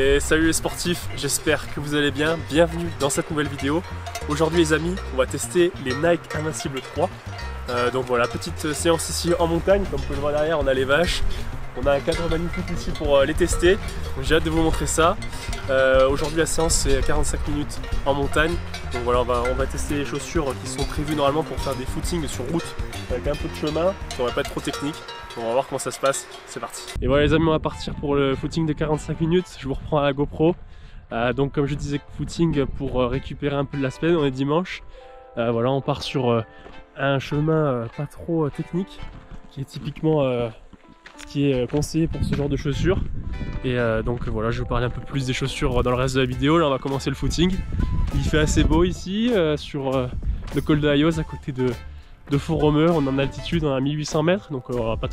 Et salut les sportifs, j'espère que vous allez bien, bienvenue dans cette nouvelle vidéo. Aujourd'hui les amis, on va tester les Nike Invincible 3. Donc voilà, petite séance ici en montagne, comme vous pouvez le voir derrière on a les vaches. On a un cadre magnifique ici pour les tester, j'ai hâte de vous montrer ça. Aujourd'hui la séance c'est 45 minutes en montagne. Donc voilà, on va tester les chaussures qui sont prévues normalement pour faire des footings sur route avec un peu de chemin, ça va pas être trop technique. On va voir comment ça se passe, c'est parti. Et voilà les amis, on va partir pour le footing de 45 minutes, je vous reprends à la GoPro. Donc comme je disais, footing pour récupérer un peu de la semaine, on est dimanche. Voilà, on part sur un chemin pas trop technique, qui est typiquement ce qui est conseillé pour ce genre de chaussures. Et donc voilà, je vais vous parler un peu plus des chaussures dans le reste de la vidéo. Là on va commencer le footing. Il fait assez beau ici, sur le col de Ayoz, à côté de Font-Romeu. On est en altitude, on est à 1800 mètres, donc on va pas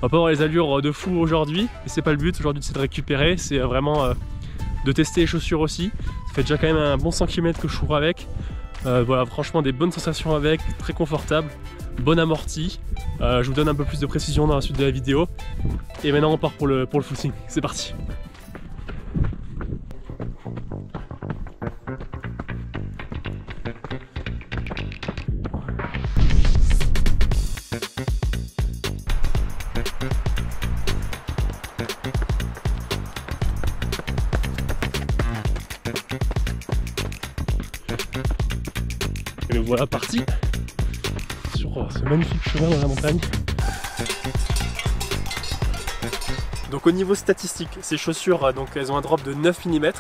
avoir les allures de fou aujourd'hui. Et c'est pas le but, aujourd'hui c'est de récupérer, c'est vraiment de tester les chaussures aussi. Ça fait déjà quand même un bon 100 km que je cours avec. Voilà, franchement des bonnes sensations avec, très confortable, bon amorti. Je vous donne un peu plus de précision dans la suite de la vidéo. Et maintenant on part pour le footing, c'est parti. Et nous voilà partis sur ce magnifique chemin dans la montagne. Donc au niveau statistique, ces chaussures, donc elles ont un drop de 9 mm,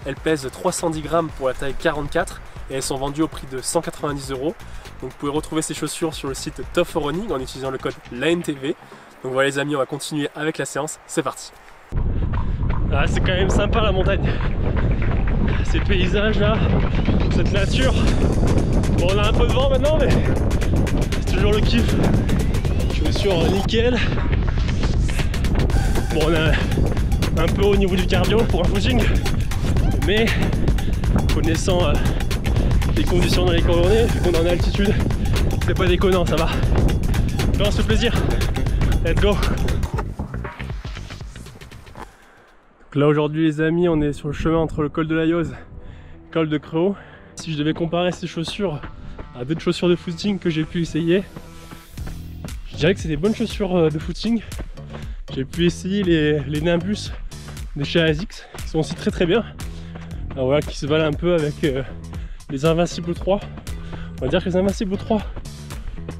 elles pèsent 310 grammes pour la taille 44 et elles sont vendues au prix de 190 €. Donc vous pouvez retrouver ces chaussures sur le site Top for Running en utilisant le code LANTV. Donc voilà les amis, on va continuer avec la séance, c'est parti. Ah, c'est quand même sympa la montagne. Ces paysages là, cette nature. Bon, on a un peu de vent maintenant, mais c'est toujours le kiff. Chaussures nickel. Bon, on a un peu au niveau du cardio pour un footing, mais connaissant les conditions dans les coordonnées, vu qu'on est en altitude, c'est pas déconnant, ça va. On se fait plaisir. Let's go. Donc là aujourd'hui les amis, on est sur le chemin entre le col de l'Ayoz et le col de Creux. Si je devais comparer ces chaussures à d'autres chaussures de footing que j'ai pu essayer, je dirais que c'est des bonnes chaussures de footing. J'ai pu essayer les Nimbus de chez ASICS, qui sont aussi très bien. Alors voilà, qui se valent un peu avec les Invincible 3. On va dire que les Invincible 3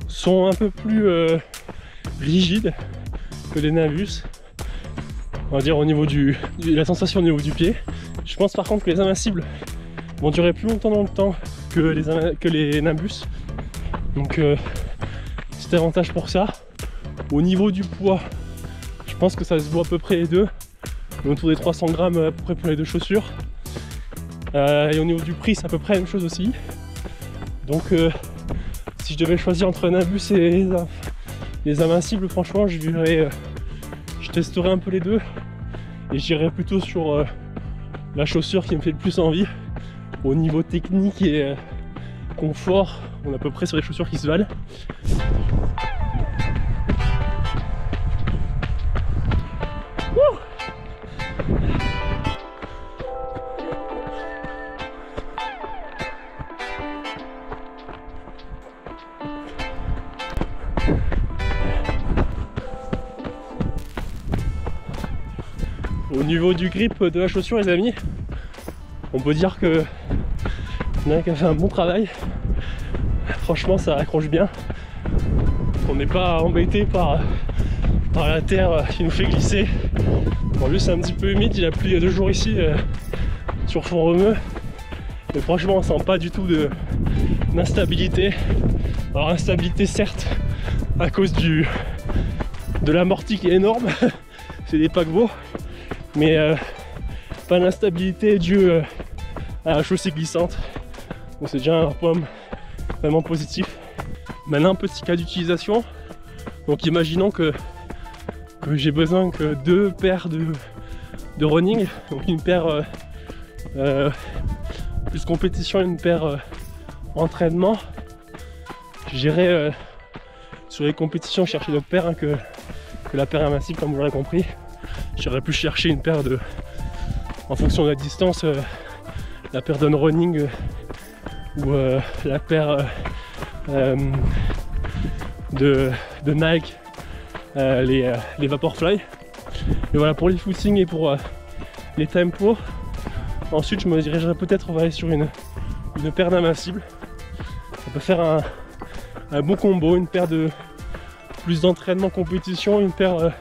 sont un peu plus rigides que les Nimbus. On va dire au niveau de la sensation au niveau du pied. Je pense par contre que les Invincibles vont durer plus longtemps dans le temps que les Nimbus. Donc petit avantage pour ça. Au niveau du poids, je pense que ça se voit à peu près les deux. Autour des 300 grammes à peu près pour les deux chaussures. Et au niveau du prix, c'est à peu près la même chose aussi. Donc si je devais choisir entre Nimbus et les Invincibles, franchement je testerai un peu les deux. Et j'irai plutôt sur la chaussure qui me fait le plus envie. Au niveau technique et confort, on est à peu près sur les chaussures qui se valent. Au niveau du grip de la chaussure les amis, on peut dire que Nike a fait un bon travail. Franchement ça accroche bien. On n'est pas embêté par la terre qui nous fait glisser. En plus c'est un petit peu humide, il a plu il y a 2 jours ici sur Font-Romeu. Mais franchement on sent pas du tout d'instabilité. Alors instabilité certes à cause de l'amorti qui est énorme. C'est des paquebots. Mais pas d'instabilité due à la chaussée glissante. Donc c'est déjà un point vraiment positif. Maintenant petit cas d'utilisation. Donc imaginons que j'ai besoin que 2 paires de running. Donc une paire plus compétition et une paire entraînement. J'irai sur les compétitions chercher d'autres paires que la paire invincible comme vous l'aurez compris. J'aurais pu chercher une paire en fonction de la distance, la paire d'On Running ou la paire de Nike, les Vaporfly. Et voilà pour les footings et pour les tempos. Ensuite je me dirigerai peut-être, on va aller sur une paire d'invincibles. Ça peut faire un bon combo, une paire de plus d'entraînement compétition, une paire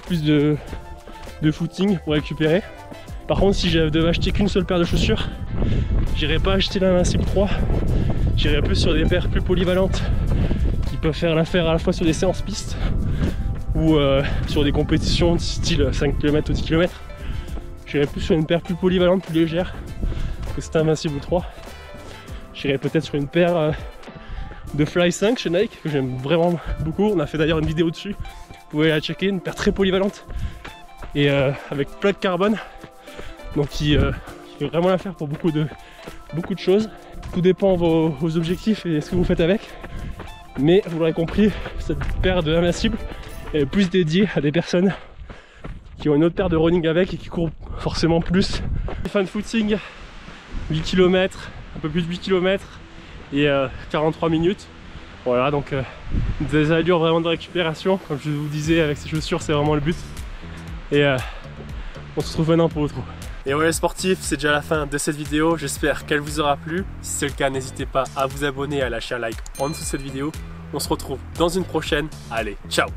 plus de footing pour récupérer. Par contre si je devais acheter qu'une seule paire de chaussures, j'irais pas acheter l'Invincible 3, j'irais plus sur des paires plus polyvalentes qui peuvent faire l'affaire à la fois sur des séances pistes ou sur des compétitions style 5 km ou 10 km. J'irais plus sur une paire plus polyvalente, plus légère que cet Invincible 3. J'irais peut-être sur une paire de Fly 5 chez Nike que j'aime vraiment beaucoup. On a fait d'ailleurs une vidéo dessus, vous pouvez la checker, une paire très polyvalente et avec plug carbone, donc qui fait vraiment l'affaire pour beaucoup de choses. Tout dépend vos objectifs et ce que vous faites avec, mais vous l'aurez compris, cette paire de Invincible est plus dédiée à des personnes qui ont une autre paire de running avec et qui courent forcément plus. Fin de footing, 8 km, un peu plus de 8 km et 43 minutes. Voilà, donc des allures vraiment de récupération, comme je vous disais, avec ces chaussures c'est vraiment le but. Et on se retrouve maintenant pour le trou. Et voilà les sportifs, c'est déjà la fin de cette vidéo, j'espère qu'elle vous aura plu. Si c'est le cas, n'hésitez pas à vous abonner et à lâcher un like en dessous de cette vidéo. On se retrouve dans une prochaine, allez, ciao!